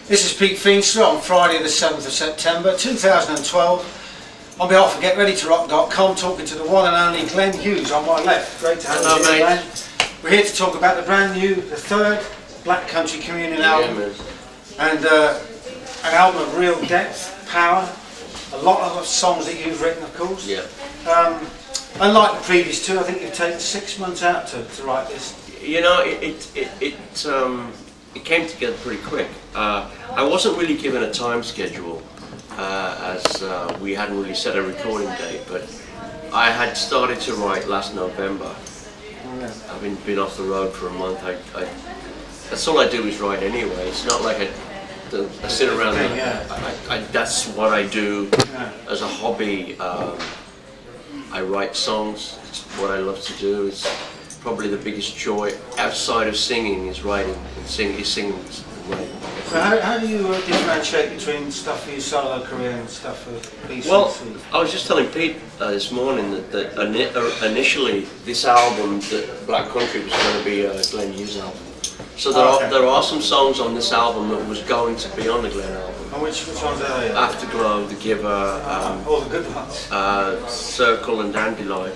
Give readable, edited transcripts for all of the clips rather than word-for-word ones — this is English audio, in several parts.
This is Pete Feenstra on Friday the 7th of September 2012. On behalf of GetReadyToRock.com, talking to the one and only Glenn Hughes on my left. Great to have you here, Glenn. We're here to talk about the brand new, the third Black Country Communion album. And an album of real depth, power, a lot of songs that you've written, of course. Yeah. Unlike the previous two, I think you've taken 6 months out to write this. You know, it came together pretty quick. I wasn't really given a time schedule, as we hadn't really set a recording date, but I had started to write last November. Having been off the road for a month, that's all I do is write anyway. It's not like I sit around and that's what I do as a hobby. I write songs. It's what I love to do. It's probably the biggest joy outside of singing is writing and singing. And writing. So how do you differentiate between stuff for your solo career and stuff for BCC? Well, I was just telling Pete this morning that initially this album, that Black Country, was going to be a Glenn Hughes album. So there are some songs on this album that was going to be on the Glenn album. And which ones are they? Afterglow, The Giver, all the good ones. Circle and Dandelion.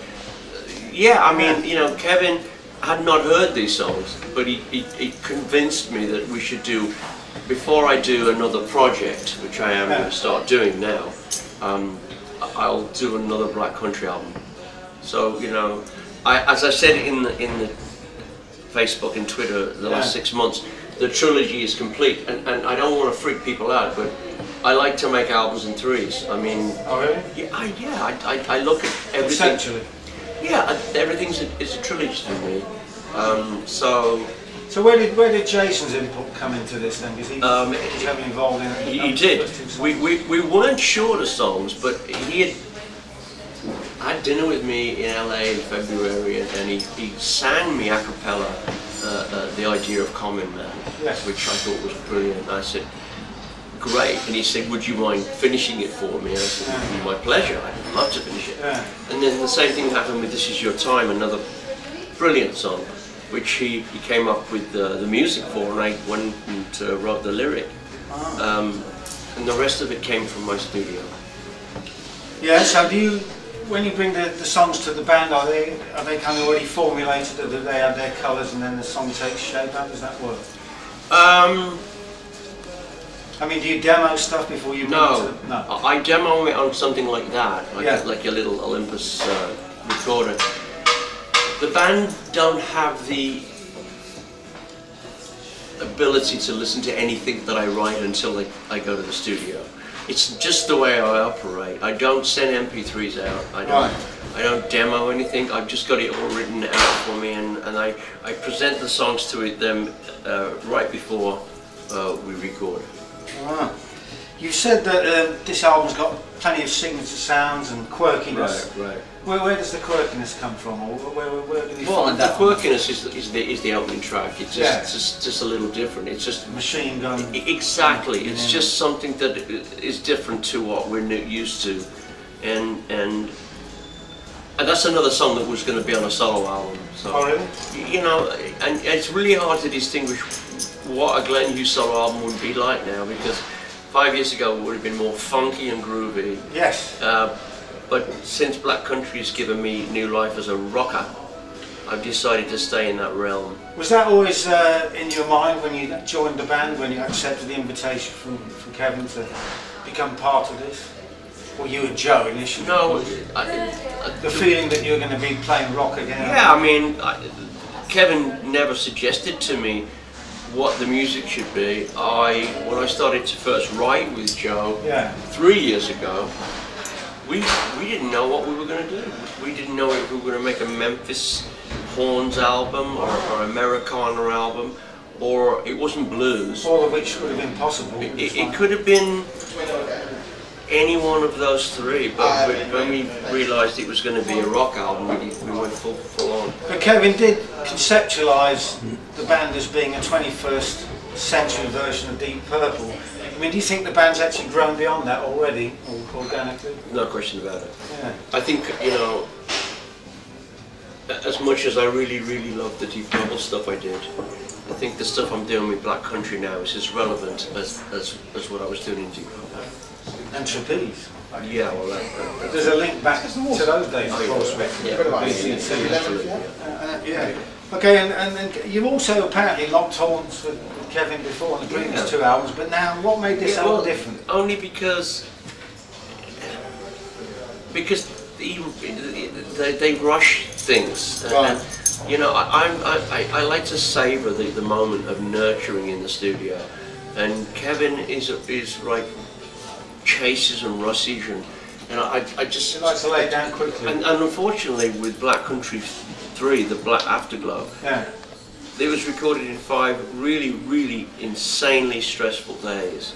Yeah, I mean, you know, Kevin had not heard these songs, but he convinced me that we should do, before I do another project, which I am going to start doing now, I'll do another Black Country album. So, you know, as I said in the Facebook and Twitter the last 6 months, the trilogy is complete, and I don't want to freak people out, but I like to make albums in threes. I mean, oh really? I look at everything. Essentially. Yeah, everything is a trilogy to me. So where did Jason's input come into this then? Because he's heavily involved in it. He did. We weren't sure the songs, but he had dinner with me in LA in February, and he sang me a cappella the idea of Common Man, which I thought was brilliant. I said, great, and he said, would you mind finishing it for me? And I said, it would be my pleasure, I'd love to finish it. And then the same thing happened with This Is Your Time, another brilliant song, which he came up with the music for, and I went and wrote the lyric. And the rest of it came from my studio. Yeah, so when you bring the songs to the band, are they kind of already formulated, that they have their colours and then the song takes shape? How does that work? I mean, do you demo stuff before you bring it to... No, I demo it on something like that, like a little Olympus recorder. The band don't have the ability to listen to anything that I write until I go to the studio. It's just the way I operate. I don't send MP3s out. I don't demo anything. I've just got it all written out for me, and I present the songs to them right before we record. Wow. You said that this album's got plenty of signature sounds and quirkiness. Right. Where does the quirkiness come from, or where do we find that? The quirkiness is the opening track. It's just a little different. It's just machine gun. Exactly. It's just something that is different to what we're used to, and that's another song that was going to be on a solo album. So, oh really? You know, and it's really hard to distinguish what a Glenn Hughes solo album would be like now, because 5 years ago it would have been more funky and groovy. Yes. But since Black Country has given me new life as a rocker, I've decided to stay in that realm. Was that always in your mind when you joined the band, when you accepted the invitation from Kevin to become part of this? Or you and Joe initially? No. The feeling that you're going to be playing rock again? Yeah, I mean, Kevin never suggested to me what the music should be. When I started to first write with Joe 3 years ago, we didn't know what we were going to do. We didn't know if we were going to make a Memphis Horns album or an Americana album, or it wasn't blues. All of which would have been possible. It could have been any one of those three, but when we realised it was going to be a rock album, we went full on. But Kevin did conceptualise the band as being a 21st century version of Deep Purple. I mean, do you think the band's actually grown beyond that already, organically? No question about it. Yeah. I think, you know, as much as I really love the Deep Purple stuff I did, I think the stuff I'm doing with Black Country now is as relevant as what I was doing in Deep Purple. And Trapeze. Yeah, well, there's a link back to those days, of course. Yeah. Okay, and you've also apparently locked horns with Kevin before on the previous two albums, but now what made this album different? Only because they rush things. Right. And, you know, I like to savour the moment of nurturing in the studio, and Kevin is like chases and rushes, and I just he likes to lay it down quickly. And unfortunately, with Black Country 3, the Black Afterglow, it was recorded in 5 really insanely stressful days.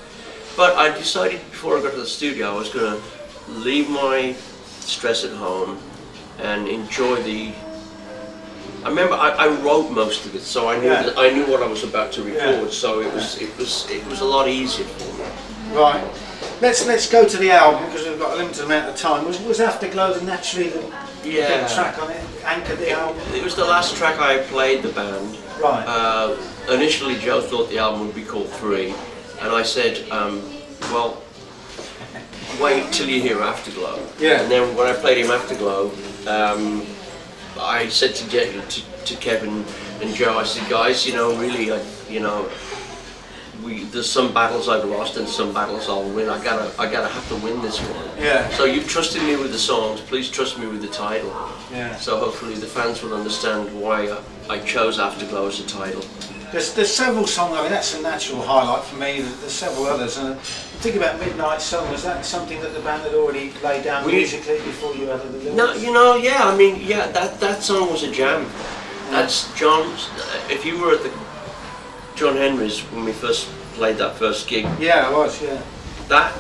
But I decided before I got to the studio I was going to leave my stress at home and enjoy the. I remember I wrote most of it, so I knew that I knew what I was about to record. So it was a lot easier for me. Right. Let's go to the album because we've got a limited amount of time. Was Afterglow naturally the big track on it? Anchored the album? It was the last track I played the band. Right. Initially Joe thought the album would be called 3, and I said, well, wait till you hear Afterglow. Yeah. And then when I played him Afterglow, I said to Kevin and Joe, I said, guys, you know, really, there's some battles I've lost and some battles I'll win. I gotta have to win this one. Yeah. So you've trusted me with the songs. Please trust me with the title. Yeah. So hopefully the fans will understand why I chose Afterglow as a title. There's several songs. I mean, that's a natural highlight for me. There's several others. And think about Midnight Sun. Was that something that the band had already laid down musically before you added the lyrics? No, you know, yeah. I mean, yeah. That song was a jam. That's John's. If you were at the John Henry's when we first played that first gig. Yeah, I was. Yeah. That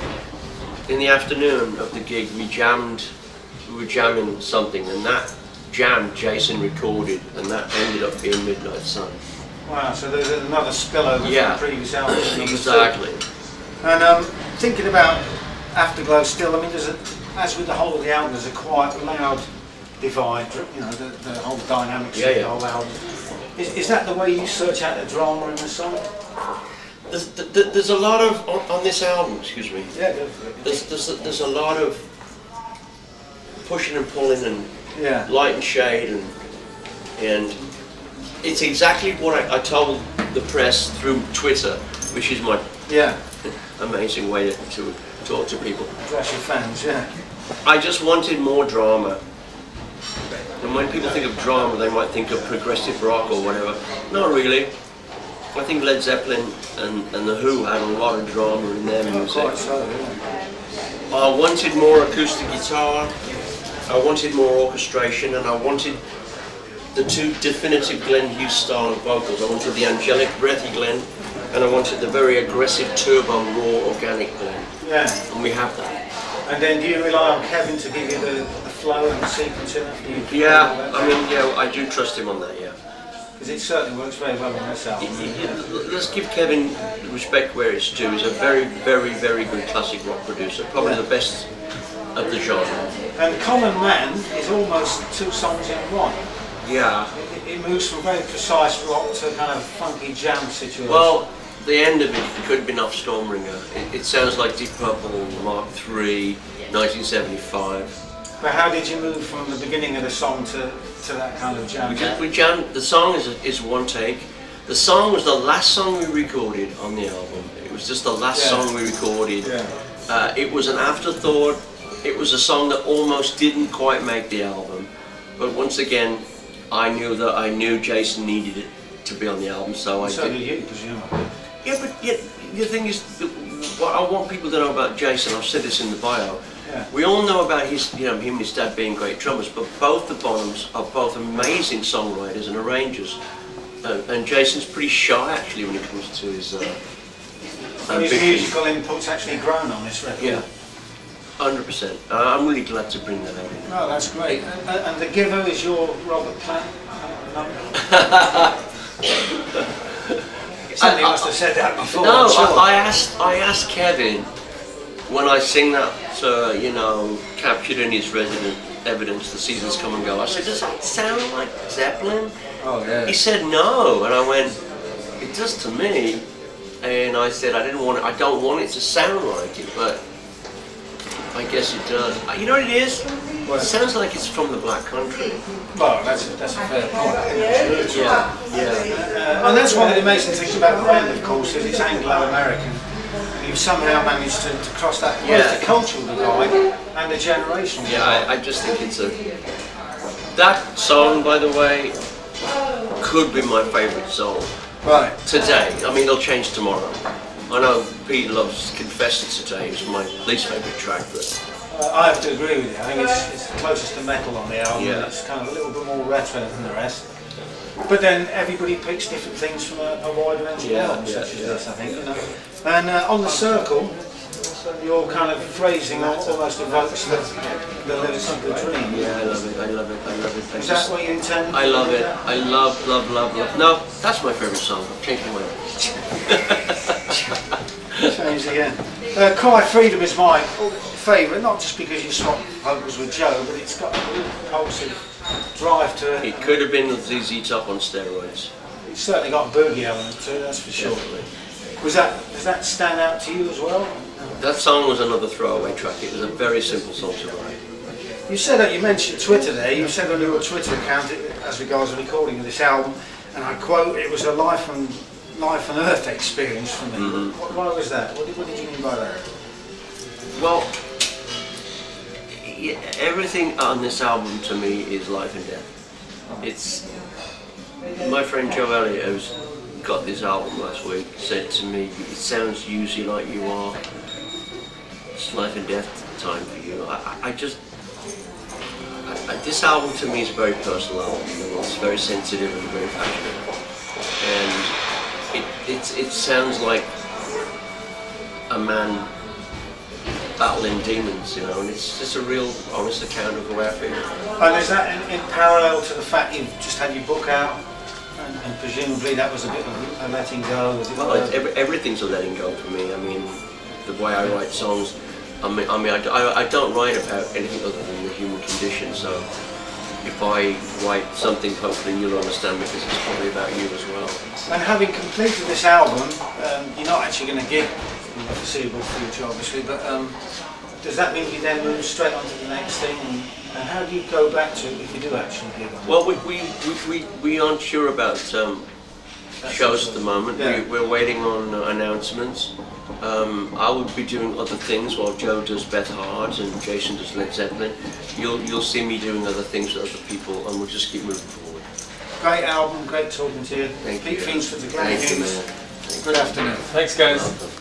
in the afternoon of the gig, we were jamming something, and that jam Jason recorded, and that ended up being Midnight Sun. Wow, so there's another spillover from the previous album. Exactly. And thinking about Afterglow still, I mean, as with the whole of the album, there's a quite loud divide, you know, the whole dynamics of the whole album. Is that the way you search out the drama in the song? There's a lot of, on this album, excuse me, yeah, go for it. There's a lot of pushing and pulling and light and shade, and it's exactly what I told the press through Twitter, which is my amazing way to talk to people. Address your fans, I just wanted more drama. And when people think of drama, they might think of progressive rock or whatever. Not really. I think Led Zeppelin and The Who had a lot of drama in their music. Quite so, yeah. I wanted more acoustic guitar, I wanted more orchestration, and I wanted the 2 definitive Glenn Hughes style of vocals. I wanted the angelic, breathy Glenn, and I wanted the very aggressive, turbo, raw, organic Glenn. Yeah. And we have that. And then do you rely on Kevin to give you the flow and the sequencing after you? Yeah, I mean, yeah, I do trust him on that, yeah. Because it certainly works very well on this album. Let's give Kevin respect where it's due. He's a very good classic rock producer, probably the best of the genre. And Common Man is almost 2 songs in one. Yeah. It moves from very precise rock to kind of funky jam situation. Well, the end of it could have been off Stormbringer. It sounds like Deep Purple Mark III, 1975. But how did you move from the beginning of the song to that kind of jam? We jammed. The song is one take. The song was the last song we recorded on the album. It was just the last song we recorded. Yeah. It was an afterthought. It was a song that almost didn't quite make the album. But once again, I knew Jason needed it to be on the album, so I did. So did you, presumably. Yeah, but the thing is, what I want people to know about Jason, I've said this in the bio. Yeah. We all know about him and his dad being great drummers, but both the Bonhams are both amazing songwriters and arrangers. And Jason's pretty shy actually when it comes to his his musical input's actually grown on this record. Yeah, 100%. I'm really glad to bring that out. Oh, that's great. And the giver is your Robert Plant? Somebody must have said that before. No, sure. I asked Kevin when I sing that, captured in his resident evidence, The Seasons Come and Go. I said, does that sound like Zeppelin? Oh yeah. He said no, and I went, it does to me. And I said I don't want it to sound like it, but I guess it does. You know what it is? It sounds like it's from the Black Country. Well, that's a fair point. Yeah. And that's one of the amazing things about the band, of course, is it's Anglo-American. And you've somehow managed to cross that both the cultural divide and the generational divide. I just think it's that song, by the way, could be my favourite song. Right. Today. I mean, it'll change tomorrow. I know Pete loves Confess It Today. It's my least favourite track, but I have to agree with you. I think it's the closest to metal on the album. Yeah. It's kind of a little bit more retro than the rest. But then everybody picks different things from a wide range of albums, such as this, I think. You know? And on the Circle, your kind of phrasing almost evokes the lyrics of the dream. yeah, I love it. I love it. I love it. Is that what you intended? I love it. I love. No, that's my favourite song. I've changed my mind. Changed again. Cry Freedom is my favourite, not just because you swap vocals with Joe, but it's got a real impulsive drive to it. It could have been ZZ Top on steroids. It's certainly got a boogie element to it, that's for sure. Definitely. Does that stand out to you as well? That song was another throwaway track. It was a very simple song to write. You said that you mentioned Twitter there. You said on your Twitter account as regards the recording of this album, and I quote, "It was a life and earth experience for me." Mm-hmm. Why was that? What did you mean by that? Well, everything on this album to me is life and death. It's my friend Joe Elliott, who's got this album last week, said to me, "It sounds usually like you are. It's life and death time for you." This album to me is a very personal album. It's very sensitive and very passionate, and it sounds like a man battling demons, you know, and it's just a real honest account of the way I feel. And is that in parallel to the fact you've just had your book out, and presumably that was a bit of a letting go? Well, everything's a letting go for me. I mean, the way I write songs, I don't write about anything other than the human condition, so if I write something, hopefully you'll understand, because it's probably about you as well. And having completed this album, you're not actually going to gig in the foreseeable future, obviously, but does that mean you then move straight on to the next thing? And how do you go back to it if you do actually gig on? Well, we aren't sure about shows at the moment. Yeah. We're waiting on announcements. I will be doing other things while Joe does Beth Hart and Jason does Led Zeppelin. You'll see me doing other things with other people, and we'll just keep moving forward. Great album, great talking to you. Thank Pete you. Feenstra, Glenn Hughes. Thank you. Good afternoon. Thanks, guys.